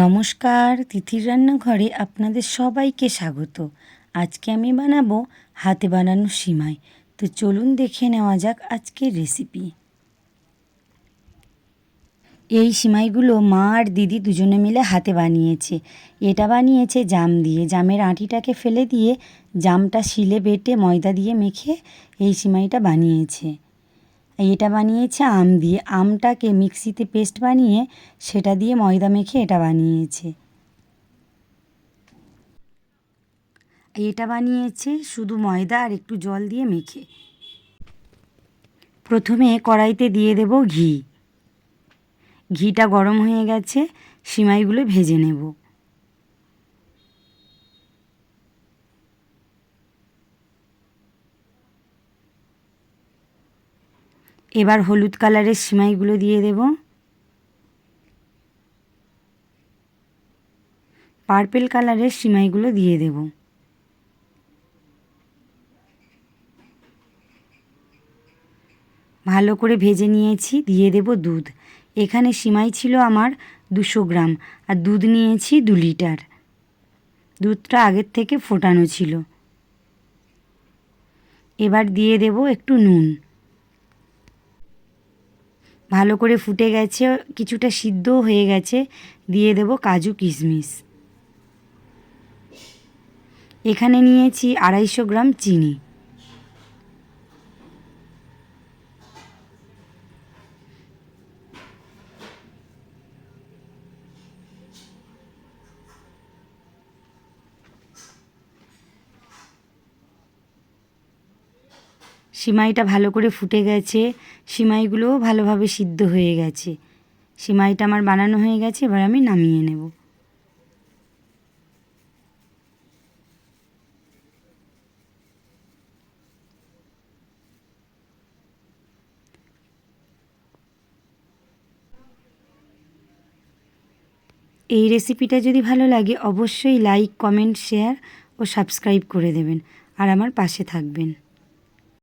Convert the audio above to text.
নমস্কার, তিথির রান্নাঘরে আপনাদের সবাইকে স্বাগত। আজকে আমি বানাবো হাতে বানানো সিমাই। তো চলুন দেখে নেওয়া যাক আজকের রেসিপি। এই সিমাইগুলো মা আর দিদি দুজনে মিলে হাতে বানিয়েছে। এটা বানিয়েছে জাম দিয়ে। জামের আঁটিটাকে ফেলে দিয়ে জামটা শিলে বেটে ময়দা দিয়ে মেখে এই সিমাইটা বানিয়েছে। এটা বানিয়েছে আম দিয়ে। আমটাকে মিক্সিতে পেস্ট বানিয়ে সেটা দিয়ে ময়দা মেখে এটা বানিয়েছে। এটা বানিয়েছে শুধু ময়দা আর একটু জল দিয়ে মেখে। প্রথমে কড়াইতে দিয়ে দেব ঘি। ঘিটা গরম হয়ে গেছে, সিমাইগুলো ভেজে নেব। এবার হলুদ কালারের সিমাইগুলো দিয়ে দেব। পার্পেল কালারের সিমাইগুলো দিয়ে দেব। ভালো করে ভেজে নিয়েছি। দিয়ে দেব দুধ। এখানে সিমাই ছিল আমার 200 গ্রাম আর দুধ নিয়েছি 2 লিটার। দুধটা আগের থেকে ফোটানো ছিল। এবার দিয়ে দেব একটু নুন। ভালো করে ফুটে গেছে, কিছুটা সিদ্ধও হয়ে গেছে। দিয়ে দেব কাজু কিশমিশ। এখানে নিয়েছি 250 গ্রাম চিনি। সিমাইটা ভালো করে ফুটে গেছে, সিমাইগুলোও ভালোভাবে সিদ্ধ হয়ে গেছে। সিমাইটা আমার বানানো হয়ে গেছে, এবার আমি নামিয়ে নেব। এই রেসিপিটা যদি ভালো লাগে অবশ্যই লাইক, কমেন্ট, শেয়ার ও সাবস্ক্রাইব করে দেবেন আর আমার পাশে থাকবেন।